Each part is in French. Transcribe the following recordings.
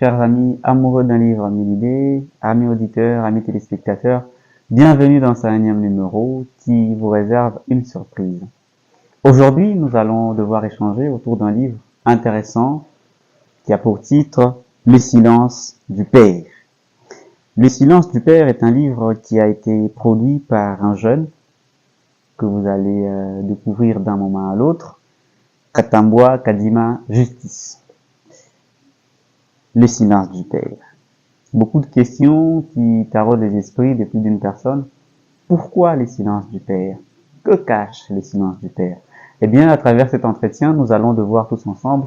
chers amis amoureux d'un livre, mille idées, amis auditeurs, amis téléspectateurs, bienvenue dans ce énième numéro qui vous réserve une surprise. Aujourd'hui, nous allons devoir échanger autour d'un livre intéressant qui a pour titre Le silence du père. Le silence du père est un livre qui a été produit par un jeune que vous allez découvrir d'un moment à l'autre, Katambwa Kadima Justice. Le silence du père. Beaucoup de questions qui taraudent les esprits de plus d'une personne. Pourquoi le silence du père? Que cache le silence du père? Eh bien, à travers cet entretien, nous allons devoir tous ensemble,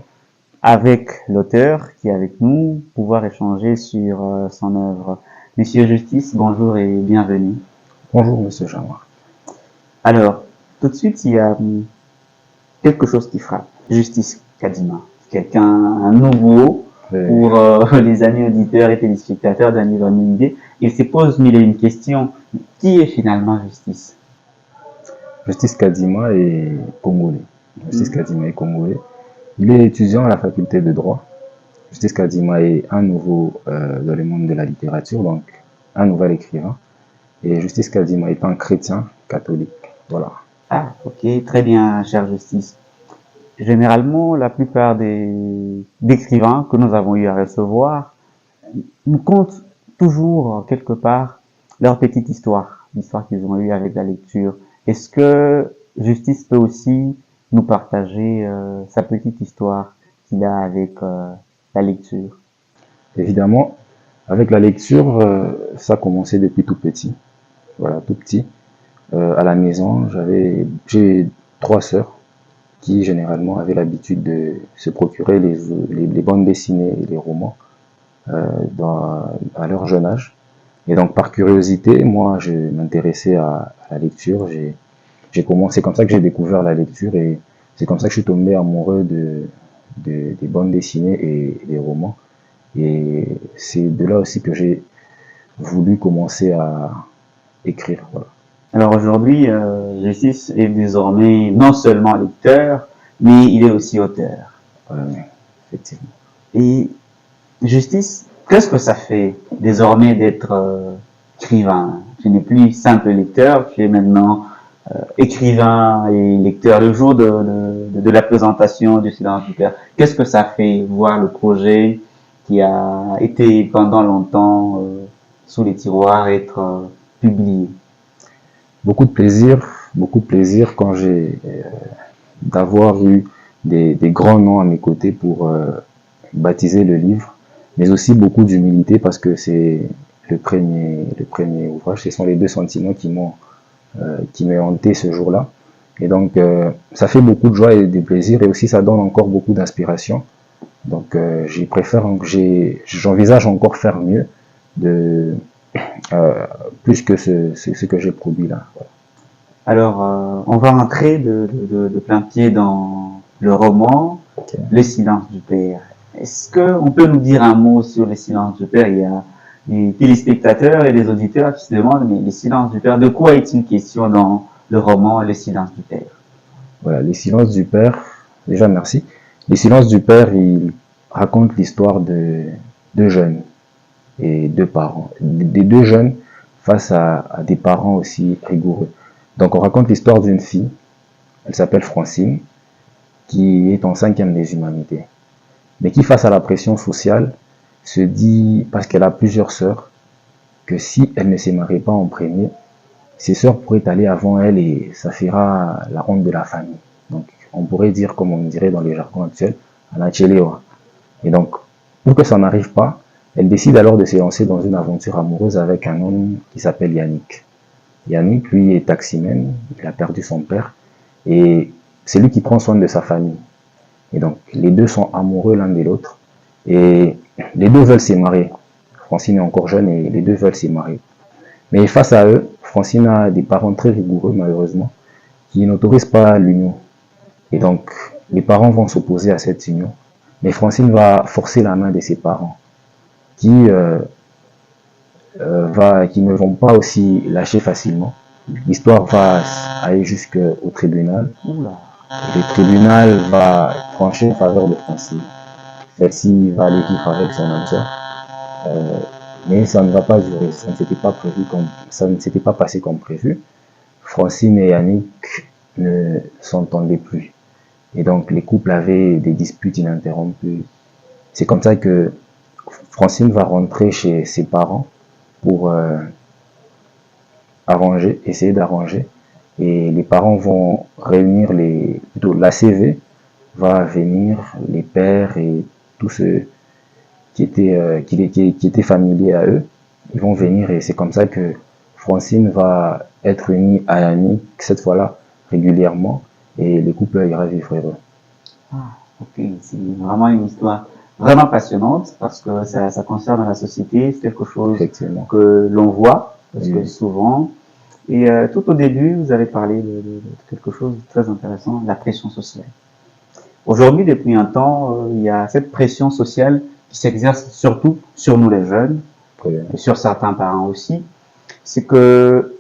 avec l'auteur qui est avec nous, pouvoir échanger sur son œuvre. Monsieur Justice, bonjour et bienvenue. Bonjour, monsieur Jean-Marc. Alors, tout de suite, il y a quelque chose qui frappe. Justice Kadima. Quelqu'un, un nouveau, pour les amis auditeurs et téléspectateurs d'un livre mille idées. Il se pose mille et une questions. Qui est finalement Justice? Justice Kadima est congolais. Justice Kadima est congolais. Il est étudiant à la faculté de droit. Justice Kadima est un nouveau dans le monde de la littérature, donc un nouvel écrivain. Et Justice Kadima est un chrétien catholique. Voilà. Ah, ok, très bien, cher Justice. Généralement, la plupart des écrivains que nous avons eu à recevoir nous content toujours quelque part leur petite histoire, l'histoire qu'ils ont eue avec la lecture. Est-ce que Justice peut aussi nous partager sa petite histoire qu'il a avec la lecture? Évidemment, avec la lecture, ça a commencé depuis tout petit. Voilà, tout petit. À la maison, j'ai 3 sœurs qui généralement avaient l'habitude de se procurer les bandes dessinées et les romans à leur jeune âge. Et donc par curiosité, moi je m'intéressais à la lecture. C'est comme ça que j'ai découvert la lecture et c'est comme ça que je suis tombé amoureux des bandes dessinées et des romans. Et c'est de là aussi que j'ai voulu commencer à écrire. Voilà. Alors aujourd'hui, Justice est désormais non seulement lecteur, mais il est aussi auteur. Effectivement. Et Justice, qu'est-ce que ça fait désormais d'être écrivain? Tu n'es plus simple lecteur, tu es maintenant écrivain et lecteur. Le jour de la présentation du Silence du Père, qu'est-ce que ça fait voir le projet qui a été pendant longtemps sous les tiroirs être publié? Beaucoup de plaisir quand j'ai d'avoir eu des grands noms à mes côtés pour baptiser le livre, mais aussi beaucoup d'humilité parce que c'est le premier ouvrage. Ce sont les 2 sentiments qui m'ont hanté ce jour-là. Et donc, ça fait beaucoup de joie et de plaisir et aussi ça donne encore beaucoup d'inspiration. Donc, j'envisage encore faire mieux plus que ce que j'ai produit là. Voilà. Alors, on va entrer de plein pied dans le roman, okay. Le silence du père. Est-ce qu'on peut nous dire un mot sur le silence du père? Il y a des téléspectateurs et des auditeurs qui se demandent, mais le silence du père, de quoi est-il question dans le roman Le silence du père? Voilà, le silence du père, déjà merci. Le silence du père, il raconte l'histoire de 2 jeunes et 2 parents. Des 2 jeunes face à des parents aussi rigoureux. Donc on raconte l'histoire d'une fille, elle s'appelle Francine, qui est en 5e des humanités, mais qui face à la pression sociale se dit, parce qu'elle a plusieurs sœurs, que si elle ne se marie pas en premier, ses sœurs pourraient aller avant elle et ça fera la honte de la famille. Donc on pourrait dire, comme on dirait dans les jargons actuels, Anachelewa. Et donc, pour que ça n'arrive pas, elle décide alors de se lancer dans une aventure amoureuse avec un homme qui s'appelle Yannick. Yannick, lui, est taximène, il a perdu son père, et c'est lui qui prend soin de sa famille. Et donc, les 2 sont amoureux l'un de l'autre, et les 2 veulent se marier. Francine est encore jeune et les 2 veulent se marier. Mais face à eux, Francine a des parents très rigoureux, malheureusement, qui n'autorisent pas l'union. Et donc, les parents vont s'opposer à cette union, mais Francine va forcer la main de ses parents, qui ne vont pas aussi lâcher facilement. L'histoire va aller jusqu'au tribunal. Et le tribunal va trancher en faveur de Francine. celle-ci va aller vivre avec son âme sœur. Euh, mais ça ne va pas durer, ça ne s'était pas prévu comme, ça ne s'était pas passé comme prévu. Francine et Yannick ne s'entendaient plus. Et donc les couples avaient des disputes ininterrompues. C'est comme ça que Francine va rentrer chez ses parents pour essayer d'arranger. Et les parents vont réunir plutôt la CV va venir, les pères et tous ceux qui étaient familiers à eux, ils vont venir et c'est comme ça que Francine va être unie à Yannick, cette fois-là, régulièrement, et les couples ira vivre heureux. Ah, ok, c'est vraiment une histoire vraiment passionnante parce que ça concerne la société, c'est quelque chose que l'on voit, parce que souvent, et tout au début, vous avez parlé de quelque chose de très intéressant, la pression sociale. Aujourd'hui, depuis un temps, il y a cette pression sociale qui s'exerce surtout sur nous les jeunes, et sur certains parents aussi. C'est que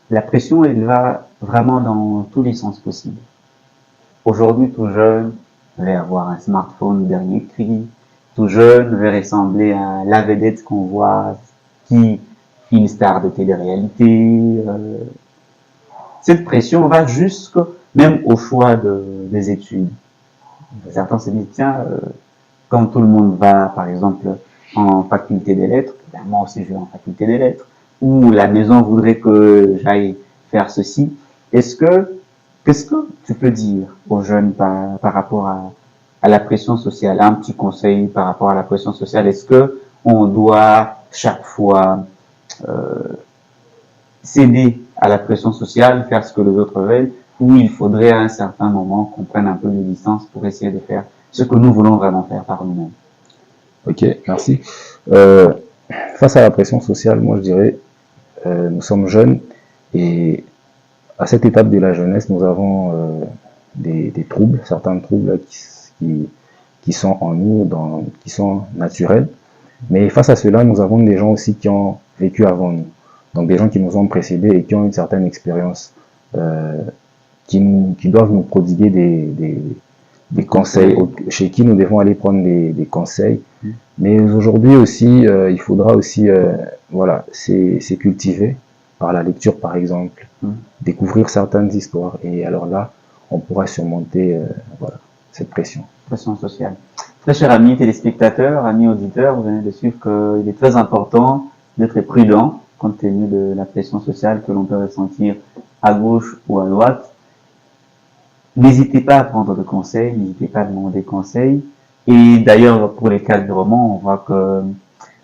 la pression, elle va vraiment dans tous les sens possibles. Aujourd'hui, tout jeune veut avoir un smartphone dernier cri, tout jeune veut ressembler à la vedette qu'on voit, qui est une star de télé-réalité. Cette pression va jusque même au choix des études. Certains se disent, tiens, comme tout le monde va, par exemple, en faculté des lettres, ben moi aussi je vais en faculté des lettres, ou la maison voudrait que j'aille faire ceci. Qu'est-ce que tu peux dire aux jeunes par rapport à la pression sociale? Un petit conseil par rapport à la pression sociale. Est-ce que on doit chaque fois céder à la pression sociale, faire ce que les autres veulent, ou il faudrait à un certain moment qu'on prenne un peu de distance pour essayer de faire ce que nous voulons vraiment faire par nous-mêmes? Ok, merci. Face à la pression sociale, moi je dirais, nous sommes jeunes et à cette étape de la jeunesse, nous avons des troubles, certains troubles qui sont en nous, qui sont naturels. Mais face à cela, nous avons des gens aussi qui ont vécu avant nous. Donc des gens qui nous ont précédés et qui ont une certaine expérience, qui doivent nous prodiguer des conseils, chez qui nous devons aller prendre des conseils. Mais aujourd'hui aussi, il faudra aussi, voilà, c'est cultiver par la lecture par exemple, découvrir certaines histoires. Et alors là, on pourra surmonter voilà, cette pression. Pression sociale. Très chers amis téléspectateurs, amis auditeurs, vous venez de suivre qu'il est très important d'être prudent compte tenu de la pression sociale que l'on peut ressentir à gauche ou à droite. N'hésitez pas à prendre de conseils, n'hésitez pas à demander conseil. Et d'ailleurs, pour les cas du roman, on voit que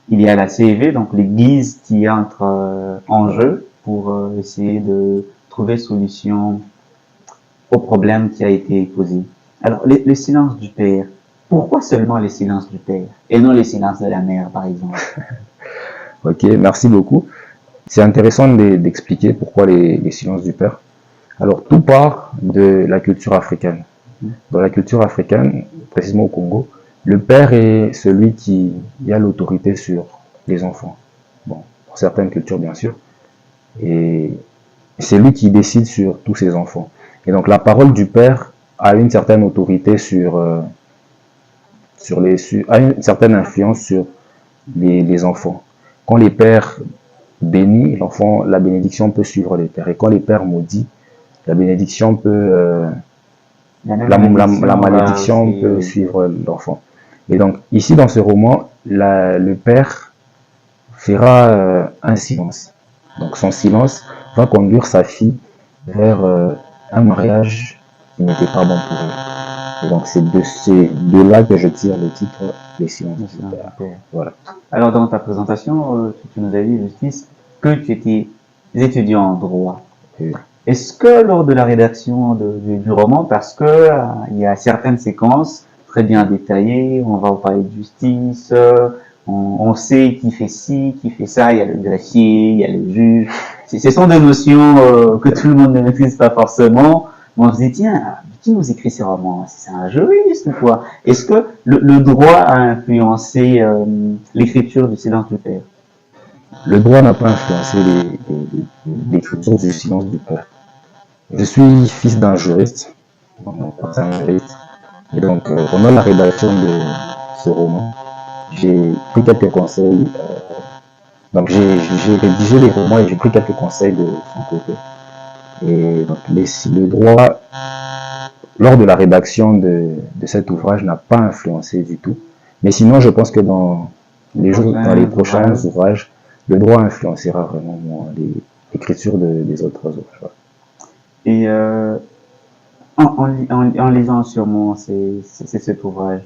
il y a la CEV, donc l'Église qui entre en jeu pour essayer de trouver solution au problème qui a été posé. Alors, le silence du père, pourquoi seulement le silence du père et non le silence de la mère, par exemple? Ok, merci beaucoup. C'est intéressant d'expliquer pourquoi les silences du père. Alors, tout part de la culture africaine. Dans la culture africaine, précisément au Congo, le père est celui qui a l'autorité sur les enfants. Bon, pour certaines cultures, bien sûr. Et c'est lui qui décide sur tous ses enfants. Et donc, la parole du père a une certaine autorité a une certaine influence sur les enfants. Quand les pères bénissent l'enfant, la bénédiction peut suivre les pères. Et quand les pères maudits, la bénédiction peut, la malédiction peut suivre l'enfant. Et donc, ici, dans ce roman, le père fera un silence. Donc, son silence va conduire sa fille vers un mariage qui n'était pas bon pour elle. Et donc, c'est de là que je tire le titre Les silences du père. Voilà. Alors, dans ta présentation, tu nous as dit, Justice, que tu étais étudiant en droit. Est-ce que lors de la rédaction du roman, parce que il y a certaines séquences très bien détaillées, on va parler de justice, on sait qui fait ci, qui fait ça, il y a le greffier, il y a le juge. Ce sont des notions que tout le monde ne maîtrise pas forcément. Mais on se dit, tiens, qui nous écrit ces romans? C'est un juriste ou quoi? Est-ce que le droit a influencé l'écriture du Silence du Père? Le droit n'a pas influencé l'écriture du Silence du Père. Je suis fils d'un juriste, et donc pendant la rédaction ce roman. J'ai pris quelques conseils. Donc j'ai rédigé les romans et j'ai pris quelques conseils de son côté. Et donc le droit, lors de la rédaction de cet ouvrage, n'a pas influencé du tout. Mais sinon, je pense que dans les prochains ouvrages, le droit influencera vraiment l'écriture des autres ouvrages. Et en lisant sûrement cet ouvrage,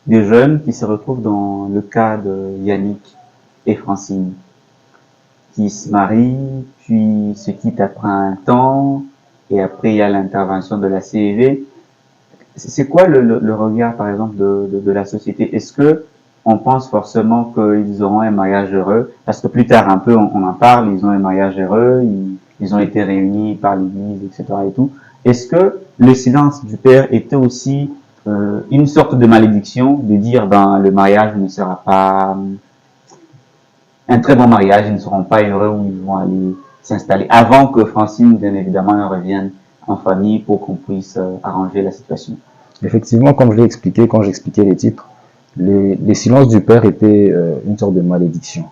des jeunes qui se retrouvent dans le cas de Yannick et Francine, qui se marient, puis se quittent après un temps, et après il y a l'intervention de la CEV. C'est quoi le regard, par exemple, de la société? Est-ce que on pense forcément qu'ils auront un mariage heureux? Parce que plus tard, un peu, on en parle, ils ont un mariage heureux, ils ont été réunis par l'Église, etc. et tout. Est-ce que le silence du père était aussi une sorte de malédiction, de dire, ben, le mariage ne sera pas un très bon mariage, ils ne seront pas heureux où ils vont aller s'installer, avant que Francine, bien évidemment, revienne en famille pour qu'on puisse arranger la situation. Effectivement, comme je l'ai expliqué quand j'expliquais les titres, les silences du père étaient une sorte de malédiction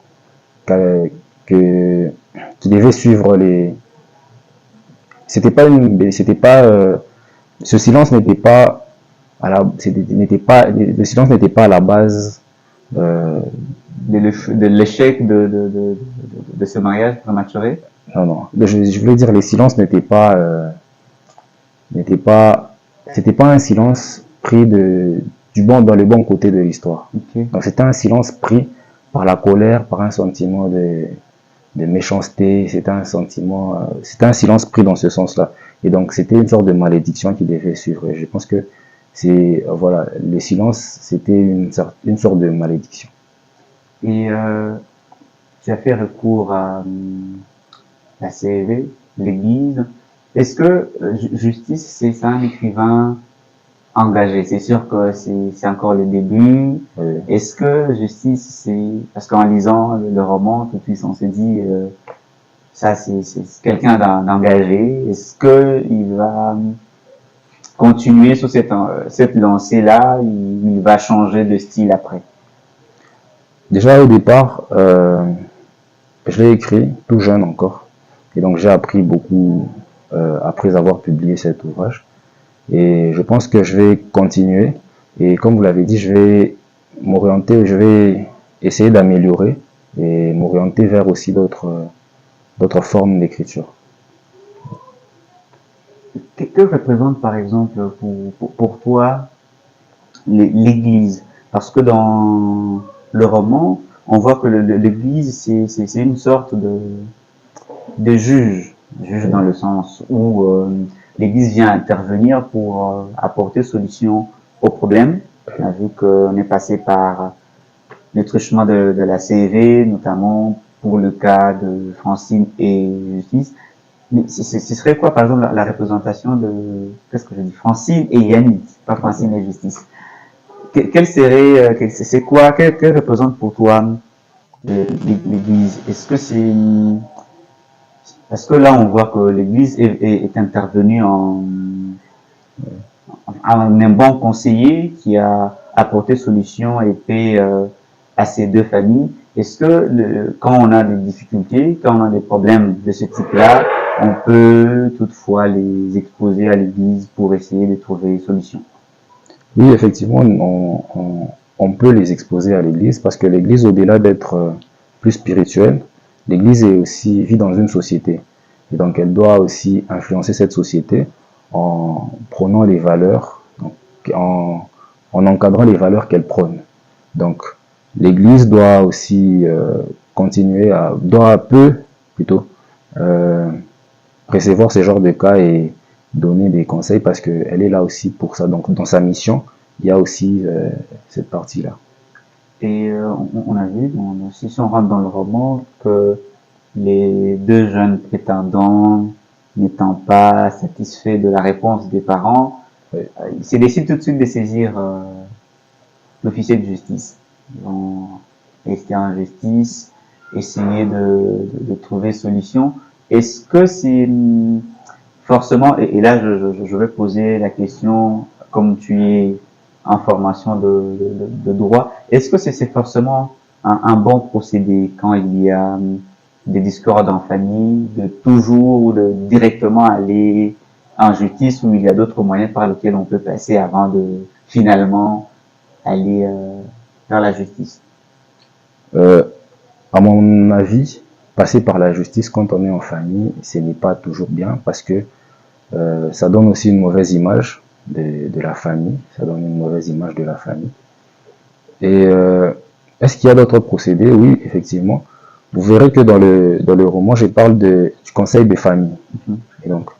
qui devait suivre les. C'était pas ce silence n'était pas le silence n'était pas à la base de l'échec de ce mariage prématuré. Non. Je voulais dire les silences n'étaient pas c'était pas un silence pris dans le bon côté de l'histoire. Okay. Donc c'était un silence pris par la colère, par un sentiment de méchanceté, c'était un silence pris dans ce sens-là. Et donc c'était une sorte de malédiction qui devait suivre. Et je pense que voilà, le silence, c'était une sorte de malédiction. Et tu as fait recours à la CEV, l'Église. Est-ce que Justice, c'est un écrivain engagé? C'est sûr que c'est encore le début. Oui. Est-ce que Justice, c'est parce qu'en lisant le roman, tout de suite on se dit ça c'est quelqu'un d'engagé. Est-ce que il va continuer sur cette lancée-là? Il va changer de style après? Déjà au départ, je l'ai écrit tout jeune encore, et donc j'ai appris beaucoup après avoir publié cet ouvrage. Et je pense que je vais continuer. Et comme vous l'avez dit, je vais essayer d'améliorer et m'orienter vers aussi d'autres formes d'écriture. Que représente par exemple pour toi l'Église? Parce que dans le roman, on voit que l'Église, c'est une sorte de juge dans le sens où l'Église vient intervenir pour apporter solution aux problèmes. On a vu qu'on est passé par le truchement de la CEV, notamment pour le cas de Francine et Justice. Mais ce serait quoi, par exemple, la représentation de, qu'est-ce que je dis, Francine et Yannick, pas Francine et Justice? Quelle serait, c'est quoi, quelle représente pour toi l'Église? Est-ce que c'est, parce que là, on voit que l'Église est intervenue en un bon conseiller qui a apporté solution et paix à ces deux familles. Est-ce que quand on a des difficultés, quand on a des problèmes de ce type-là, on peut toutefois les exposer à l'Église pour essayer de trouver des solutions? Oui, effectivement, on peut les exposer à l'Église parce que l'Église, au-delà d'être plus spirituelle, l'Église vit dans une société. Et donc, elle doit aussi influencer cette société en prônant les valeurs, donc en encadrant les valeurs qu'elle prône. Donc, l'Église doit aussi recevoir ce genre de cas et donner des conseils parce qu'elle est là aussi pour ça. Donc, dans sa mission, il y a aussi cette partie-là. Et on a vu, si on rentre dans le roman, que les deux jeunes prétendants n'étant pas satisfaits de la réponse des parents, oui. Ils se décident tout de suite de saisir l'officier de justice. Ils vont rester en justice, essayer de trouver solution. Est-ce que c'est forcément, et là je vais poser la question, comme tu es en formation de droit. Est-ce que c'est forcément un bon procédé quand il y a des discordes en famille, de toujours ou de directement aller en justice, ou il y a d'autres moyens par lesquels on peut passer avant de finalement aller vers la justice? Euh, à mon avis, passer par la justice quand on est en famille, ce n'est pas toujours bien parce que ça donne aussi une mauvaise image de la famille. Ça donne une mauvaise image de la famille. Et est-ce qu'il y a d'autres procédés? Oui, effectivement. Vous verrez que dans le roman, je parle du conseil de famille. Et donc,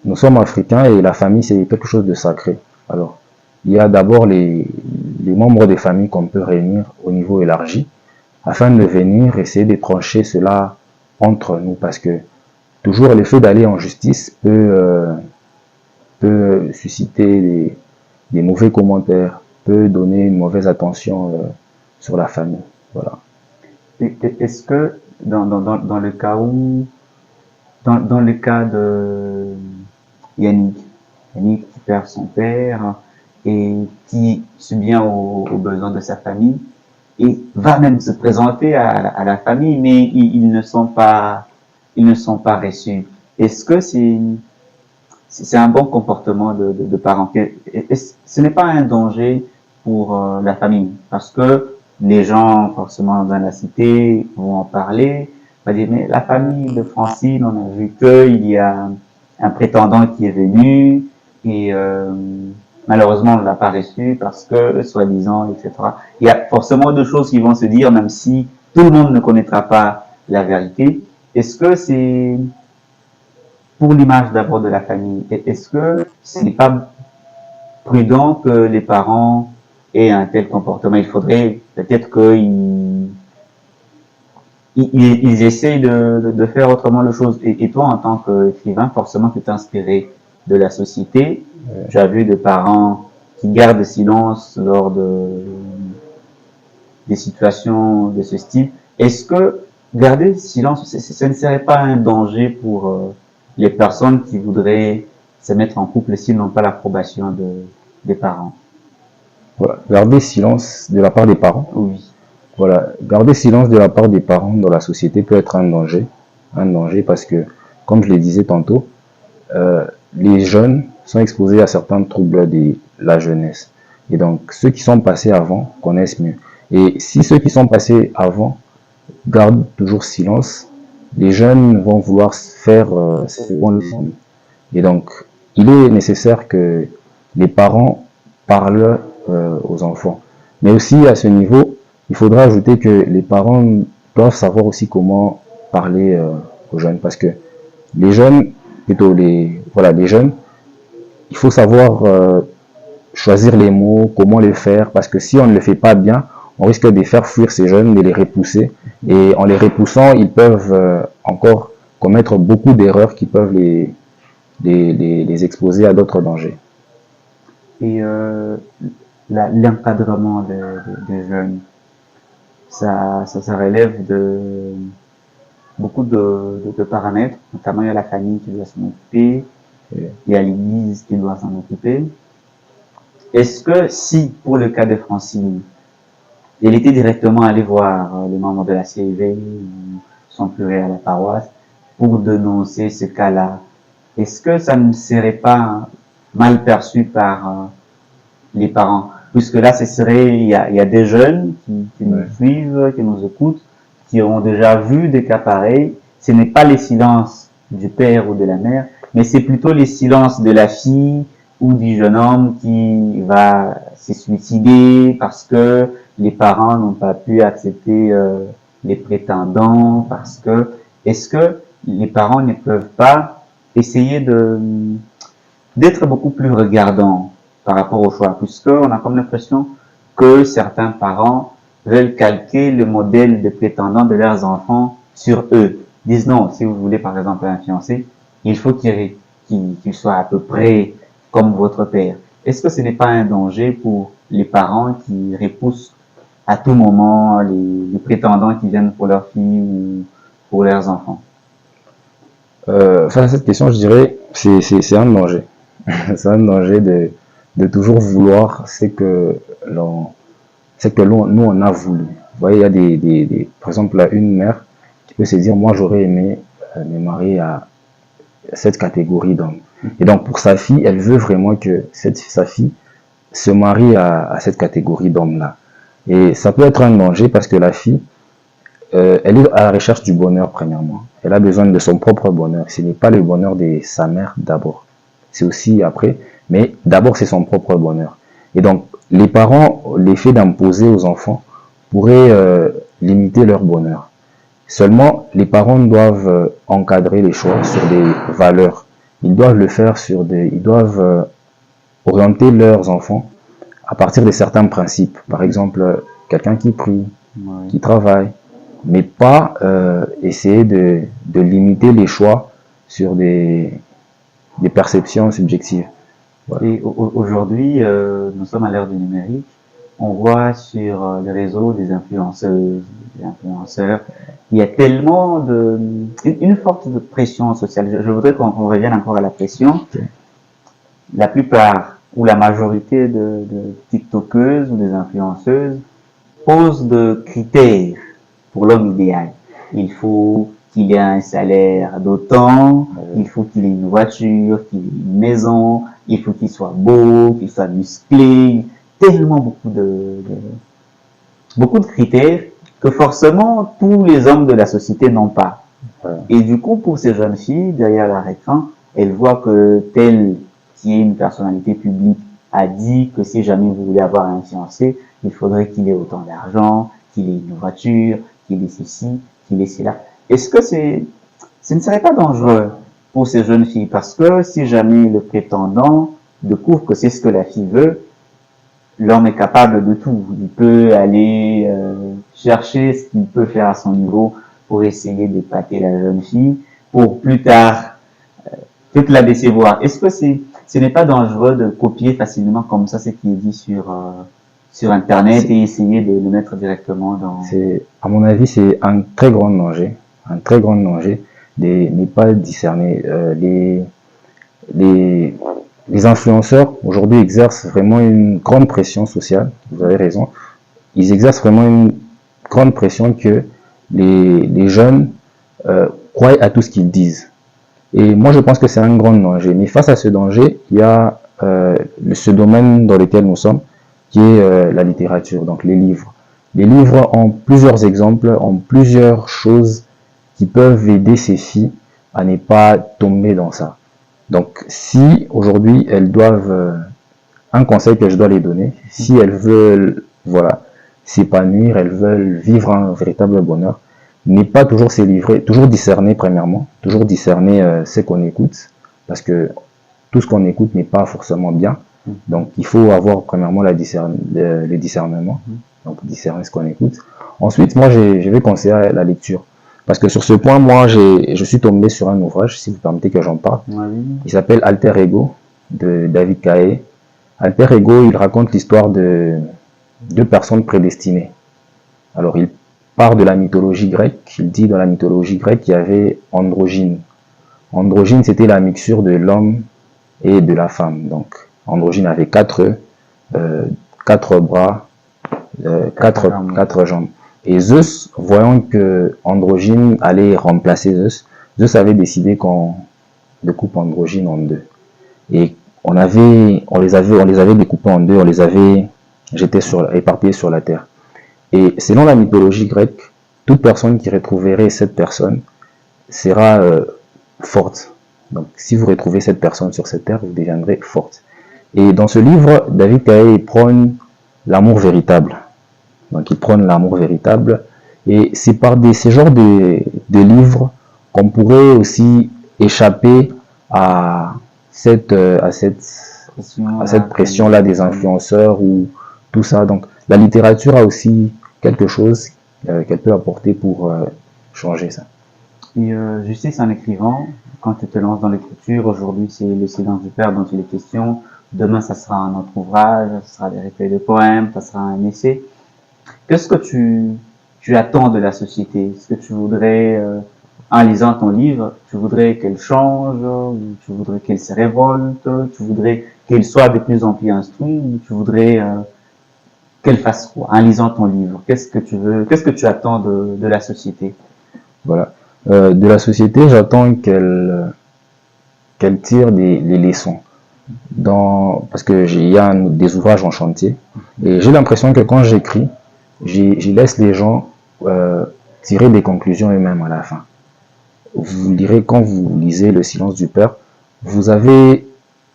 nous sommes africains et la famille, c'est quelque chose de sacré. Alors, il y a d'abord les membres des familles qu'on peut réunir au niveau élargi afin de venir essayer de trancher cela entre nous parce que toujours le fait d'aller en justice peut susciter des mauvais commentaires, peut donner une mauvaise attention sur la famille. Voilà. Est-ce que dans le cas où, dans le cas de Yannick, Yannick qui perd son père et qui subvient aux besoins de sa famille et va même se présenter à la famille, mais ils ne sont pas reçus. Est-ce que c'est un bon comportement de parents? Ce n'est pas un danger pour la famille, parce que les gens, forcément, dans la cité, vont en parler, va dire, mais la famille de Francine, on a vu qu'il y a un prétendant qui est venu, et malheureusement, on ne l'a pas reçu parce que, soi-disant, etc. Il y a forcément deux choses qui vont se dire, même si tout le monde ne connaîtra pas la vérité. Est-ce que c'est pour l'image d'abord de la famille, est-ce que ce n'est pas prudent que les parents aient un tel comportement? Il faudrait peut-être qu'ils essayent de faire autrement les choses. Et toi, en tant qu'écrivain, forcément, tu t'es inspiré de la société. Tu as vu des parents qui gardent silence lors des situations de ce style. Est-ce que garder silence, ce ne serait pas un danger pour les personnes qui voudraient se mettre en couple s'ils n'ont pas l'approbation des parents? Voilà. Garder silence de la part des parents. Oui. Voilà. Garder silence de la part des parents dans la société peut être un danger. Un danger parce que, comme je le disais tantôt, les jeunes sont exposés à certains troubles de la jeunesse. Et donc, ceux qui sont passés avant connaissent mieux. Et si ceux qui sont passés avant gardent toujours silence, les jeunes vont vouloir faire ce qu'on leur dit. Et donc, il est nécessaire que les parents parlent aux enfants. Mais aussi, à ce niveau, il faudra ajouter que les parents doivent savoir aussi comment parler aux jeunes. Parce que les jeunes, plutôt les jeunes, il faut savoir choisir les mots, comment les faire. Parce que si on ne le fait pas bien, on risque de faire fuir ces jeunes, de les repousser. Et en les repoussant, ils peuvent encore commettre beaucoup d'erreurs qui peuvent les exposer à d'autres dangers. Et l'encadrement des jeunes, ça relève de beaucoup de paramètres, notamment il y a la famille qui doit s'en occuper, il y a l'église qui doit s'en occuper. Est-ce que si, pour le cas de Francine, elle était directement allée voir les membres de la CIV ou son curé à la paroisse pour dénoncer ce cas-là, est-ce que ça ne serait pas mal perçu par les parents? Puisque là, il y a des jeunes qui nous suivent, qui nous écoutent, qui ont déjà vu des cas pareils. Ce n'est pas les silences du père ou de la mère, mais c'est plutôt les silences de la fille ou du jeune homme qui va se suicider parce que les parents n'ont pas pu accepter les prétendants, parce que est-ce que les parents ne peuvent pas essayer d'être beaucoup plus regardants par rapport au choix, puisqu'on a comme l'impression que certains parents veulent calquer le modèle de prétendants de leurs enfants sur eux. Disent non, si vous voulez par exemple un fiancé, il faut qu'il soit à peu près comme votre père. Est-ce que ce n'est pas un danger pour les parents qui repoussent à tout moment les prétendants qui viennent pour leur fille ou pour leurs enfants? Face à cette question, je dirais c'est un danger. C'est un danger de toujours vouloir nous on a voulu. Vous voyez, il y a par exemple, une mère qui peut se dire, moi j'aurais aimé me marier à cette catégorie d'hommes. Et donc pour sa fille, elle veut vraiment que sa fille se marie à cette catégorie d'hommes-là. Et ça peut être un danger parce que la fille, elle est à la recherche du bonheur premièrement. Elle a besoin de son propre bonheur. Ce n'est pas le bonheur de sa mère d'abord. C'est aussi après, mais d'abord c'est son propre bonheur. Et donc les parents, l'effet d'imposer aux enfants pourrait limiter leur bonheur. Seulement, les parents doivent encadrer les choix sur des valeurs. Ils doivent le faire ils doivent orienter leurs enfants à partir de certains principes. Par exemple, quelqu'un qui prie, qui travaille, mais pas essayer de limiter les choix sur des perceptions subjectives. Voilà. Et aujourd'hui, nous sommes à l'ère du numérique. On voit sur les réseaux des influenceuses, des influenceurs, il y a tellement une forte pression sociale. Je voudrais qu'on revienne encore à la pression. Okay. La plupart ou la majorité de TikTokeuses ou des influenceuses posent de critères pour l'homme idéal. Il faut qu'il ait un salaire d'autant, il faut qu'il ait une voiture, qu'il ait une maison, il faut qu'il soit beau, qu'il soit musclé, tellement beaucoup de critères que forcément tous les hommes de la société n'ont pas. Et du coup, pour ces jeunes filles, derrière leur écran, elles voient que tel qui est une personnalité publique a dit que si jamais vous voulez avoir un fiancé, il faudrait qu'il ait autant d'argent, qu'il ait une voiture, qu'il ait ceci, qu'il ait cela. Est-ce que ce ne serait pas dangereux pour ces jeunes filles? Parce que si jamais le prétendant découvre que c'est ce que la fille veut, l'homme est capable de tout. Il peut aller chercher ce qu'il peut faire à son niveau pour essayer d'épater la jeune fille, pour plus tard peut la décevoir. Est-ce que ce n'est pas dangereux de copier facilement comme ça ce qui est dit sur Internet et essayer de le mettre directement dans... À mon avis, c'est un très grand danger de ne pas discerner. Les influenceurs aujourd'hui exercent vraiment une grande pression sociale, vous avez raison. Ils exercent vraiment une grande pression que les jeunes croient à tout ce qu'ils disent. Et moi je pense que c'est un grand danger. Mais face à ce danger, il y a ce domaine dans lequel nous sommes, qui est la littérature, donc les livres. Les livres ont plusieurs exemples, ont plusieurs choses qui peuvent aider ces filles à ne pas tomber dans ça. Donc, si aujourd'hui elles doivent, un conseil que je dois les donner, si elles veulent, voilà, s'épanouir, elles veulent vivre un véritable bonheur, n'est pas toujours se livrer, toujours discerner premièrement, toujours discerner ce qu'on écoute, parce que tout ce qu'on écoute n'est pas forcément bien. Donc, il faut avoir premièrement le discernement, donc discerner ce qu'on écoute. Ensuite, moi, je vais conseiller la lecture. Parce que sur ce point, moi, je suis tombé sur un ouvrage, si vous permettez que j'en parle. Oui. Il s'appelle Alter Ego, de David Cahe. Alter Ego, il raconte l'histoire de deux personnes prédestinées. Alors, il part de la mythologie grecque. Il dit dans la mythologie grecque qu'il y avait androgyne. Androgyne, c'était la mixture de l'homme et de la femme. Donc, androgyne avait quatre bras, quatre jambes. Et Zeus, voyant que Androgyne allait remplacer Zeus avait décidé qu'on découpe Androgyne en deux. Et on les avait découpés en deux, on les avait éparpillés sur la terre. Et selon la mythologie grecque, toute personne qui retrouverait cette personne sera forte. Donc, si vous retrouvez cette personne sur cette terre, vous deviendrez forte. Et dans ce livre, David Cahe prône l'amour véritable. Donc, il prône l'amour véritable. Et c'est par ces genres de livres qu'on pourrait aussi échapper à cette pression-là des influenceurs ou tout ça. Donc, la littérature a aussi quelque chose qu'elle peut apporter pour changer ça. Et Justice, en écrivant, quand tu te lances dans l'écriture, aujourd'hui c'est Le silence du père dont il est question, demain ça sera un autre ouvrage, ça sera des recueils de poèmes, ça sera un essai. Qu'est-ce que tu attends de la société? Est-ce que tu voudrais en lisant ton livre, tu voudrais qu'elle change, ou tu voudrais qu'elle se révolte, tu voudrais qu'elle soit de plus en plus instruite, ou tu voudrais qu'elle fasse quoi en lisant ton livre? Qu'est-ce que tu veux, qu'est-ce que tu attends de la société? Voilà. De la société, j'attends qu'elle tire des leçons. Parce que il y a des ouvrages en chantier et j'ai l'impression que quand j'écris, j'y laisse les gens tirer des conclusions eux-mêmes à la fin. Vous lirez, quand vous lisez Le silence du père, vous avez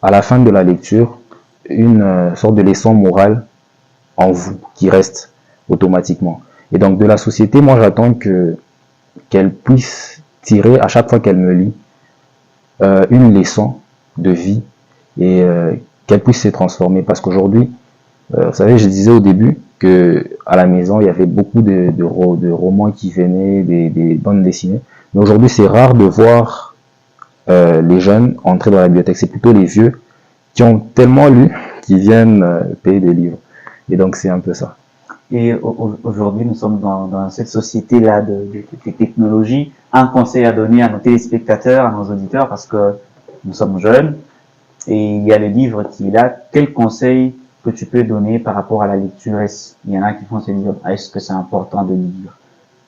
à la fin de la lecture une sorte de leçon morale en vous qui reste automatiquement. Et donc de la société, moi j'attends qu'elle puisse tirer à chaque fois qu'elle me lit une leçon de vie et qu'elle puisse se transformer. Parce qu'aujourd'hui, vous savez, je disais au début que à la maison, il y avait beaucoup de romans qui venaient, des bandes dessinées. Mais aujourd'hui, c'est rare de voir les jeunes entrer dans la bibliothèque. C'est plutôt les vieux qui ont tellement lu qui viennent payer des livres. Et donc, c'est un peu ça. Et aujourd'hui, nous sommes dans cette société-là de technologie. Un conseil à donner à nos téléspectateurs, à nos auditeurs, parce que nous sommes jeunes, et il y a le livre qui est là. Quel conseil que tu peux donner par rapport à la lecture? Il y en a qui vont se dire, est-ce que c'est important de lire,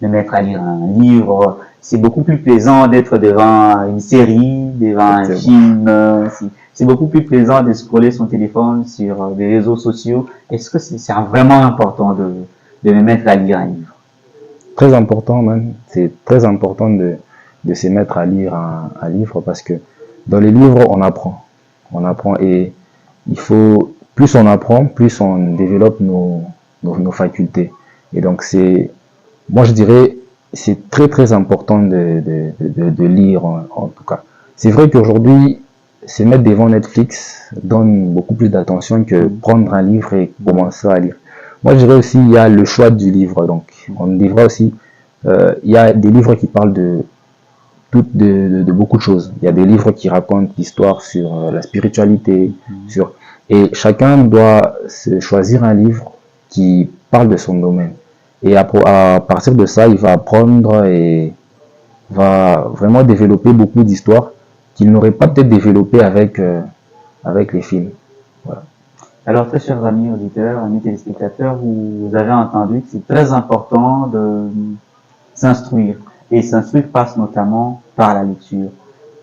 de mettre à lire un livre? C'est beaucoup plus plaisant d'être devant une série, devant un film. C'est beaucoup plus plaisant de scroller son téléphone sur des réseaux sociaux. Est-ce que c'est vraiment important de me mettre à lire un livre? Très important, même. C'est très important de se mettre à lire un livre parce que dans les livres, on apprend. On apprend et il faut, plus on apprend, plus on développe nos facultés. Et donc moi je dirais, c'est très très important de lire en tout cas. C'est vrai qu'aujourd'hui, se mettre devant Netflix donne beaucoup plus d'attention que prendre un livre et commencer à lire. Moi je dirais aussi, il y a le choix du livre. Donc on devrait aussi, il y a des livres qui parlent de beaucoup de choses. Il y a des livres qui racontent l'histoire sur la spiritualité, et chacun doit choisir un livre qui parle de son domaine. Et à partir de ça, il va apprendre et va vraiment développer beaucoup d'histoires qu'il n'aurait pas peut-être développé avec les films. Voilà. Alors, très chers amis auditeurs, amis téléspectateurs, vous avez entendu que c'est très important de s'instruire. Et s'instruire passe notamment par la lecture.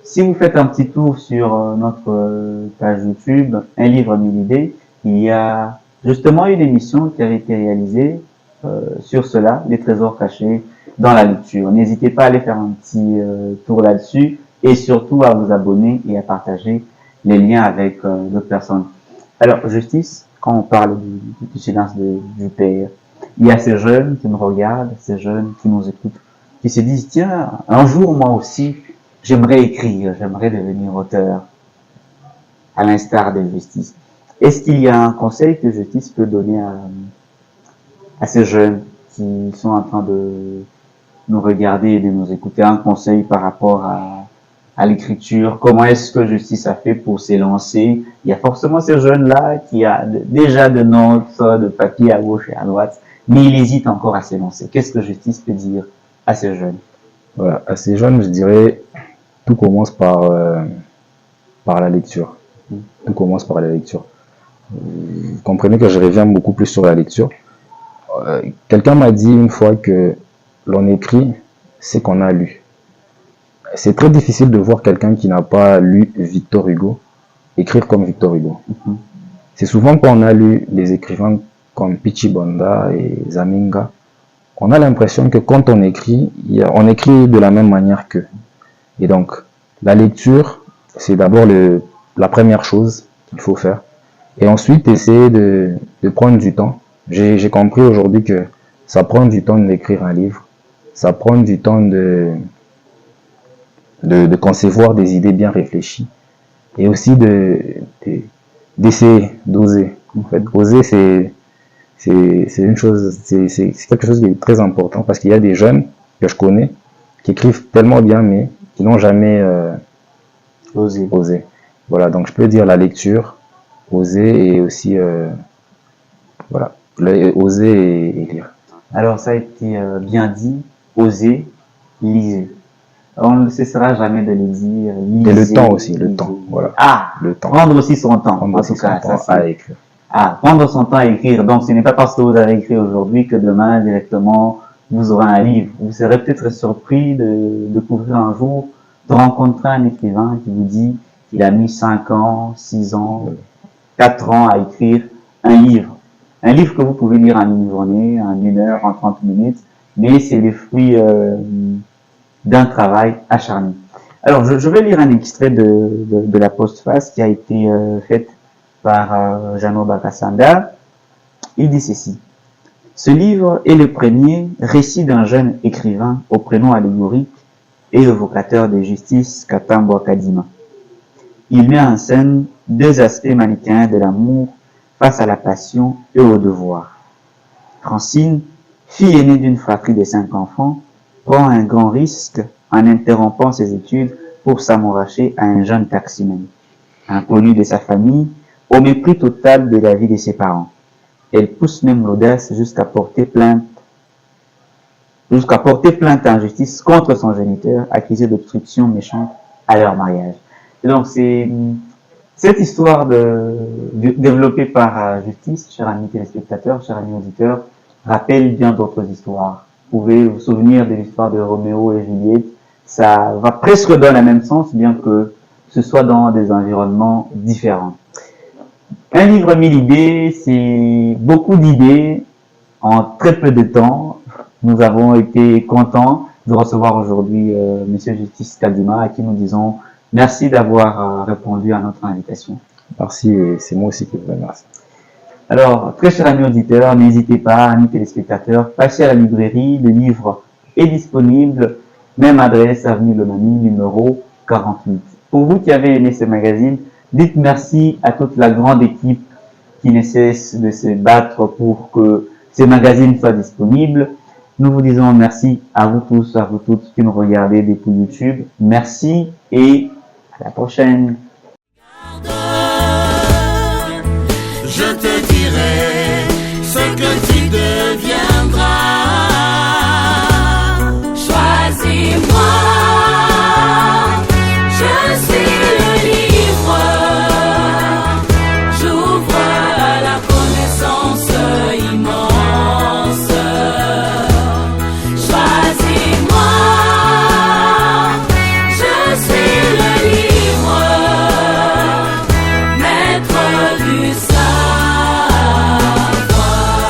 Si vous faites un petit tour sur notre page YouTube, Un livre, 1000 idées, il y a justement une émission qui a été réalisée sur cela, les trésors cachés dans la lecture. N'hésitez pas à aller faire un petit tour là-dessus et surtout à vous abonner et à partager les liens avec d'autres personnes. Alors, Justice, quand on parle du silence du père, il y a ces jeunes qui nous regardent, ces jeunes qui nous écoutent, qui se disent, tiens, un jour, moi aussi, j'aimerais écrire, j'aimerais devenir auteur, à l'instar de Justice. Est-ce qu'il y a un conseil que Justice peut donner à ces jeunes qui sont en train de nous regarder et de nous écouter, un conseil par rapport à l'écriture? Comment est-ce que Justice a fait pour s'élancer? Il y a forcément ces jeunes-là qui a déjà de notes, de papier à gauche et à droite, mais il hésite encore à s'élancer. Qu'est-ce que Justice peut dire à ces jeunes? Voilà, à ces jeunes, je dirais, tout commence par la lecture. Tout commence par la lecture. Vous comprenez que je reviens beaucoup plus sur la lecture. Quelqu'un m'a dit une fois que l'on écrit ce qu'on a lu. C'est très difficile de voir quelqu'un qui n'a pas lu Victor Hugo écrire comme Victor Hugo. C'est souvent quand on a lu les écrivains comme Pichibanda et Zaminga, on a l'impression que quand on écrit de la même manière qu'eux. Et donc, la lecture, c'est d'abord la première chose qu'il faut faire. Et ensuite, essayer de prendre du temps. J'ai compris aujourd'hui que ça prend du temps d'écrire un livre. Ça prend du temps de concevoir des idées bien réfléchies. Et aussi d'essayer, d'oser. En fait, oser, c'est une chose, c'est quelque chose qui est très important parce qu'il y a des jeunes que je connais qui écrivent tellement bien mais qui n'ont jamais osé. Voilà, donc je peux dire la lecture, oser et aussi voilà, oser et lire. Alors ça a été bien dit, oser, lisez. On ne cessera jamais de le dire. Et le Lisez, temps aussi, le lisez. temps, voilà. Ah, Le temps. prendre aussi son temps. Prendre En aussi tout cas, son ça temps à c'est. écrire. Ah, prendre son temps à écrire. Donc, ce n'est pas parce que vous avez écrit aujourd'hui que demain, directement, vous aurez un livre. Vous serez peut-être surpris de découvrir un jour, de rencontrer un écrivain qui vous dit qu'il a mis 5 ans, 6 ans, 4 ans à écrire un livre. Un livre que vous pouvez lire en une journée, en 1 heure, en 30 minutes, mais c'est le fruit d'un travail acharné. Alors, je vais lire un extrait de la postface qui a été faite par Jeannot Bakasanda. Il dit ceci. Ce livre est le premier récit d'un jeune écrivain au prénom allégorique et évocateur de justice, Katambo Kadima. Il met en scène deux aspects manichéens de l'amour face à la passion et au devoir. Francine, fille aînée d'une fratrie de 5 enfants, prend un grand risque en interrompant ses études pour s'amouracher à un jeune taximan, inconnu de sa famille, au mépris total de la vie de ses parents. Elle pousse même l'audace jusqu'à porter plainte en justice contre son géniteur, accusé d'obstruction méchante à leur mariage. Et donc c'est cette histoire développée par Justice, chers amis téléspectateurs, chers amis auditeurs, rappelle bien d'autres histoires. Vous pouvez vous souvenir de l'histoire de Roméo et Juliette. Ça va presque dans le même sens, bien que ce soit dans des environnements différents. Un livre 1000 idées, c'est beaucoup d'idées en très peu de temps. Nous avons été contents de recevoir aujourd'hui Monsieur Justice Kadima, à qui nous disons merci d'avoir répondu à notre invitation. Merci, et c'est moi aussi qui vous remercie. Alors, très chers amis auditeurs, n'hésitez pas, amis téléspectateurs, passez à la librairie, le livre est disponible, même adresse, avenue Le Mani, numéro 48. Pour vous qui avez aimé ce magazine, dites merci à toute la grande équipe qui ne cesse de se battre pour que ces magazines soient disponibles. Nous vous disons merci à vous tous, à vous toutes qui nous regardez depuis YouTube. Merci et à la prochaine.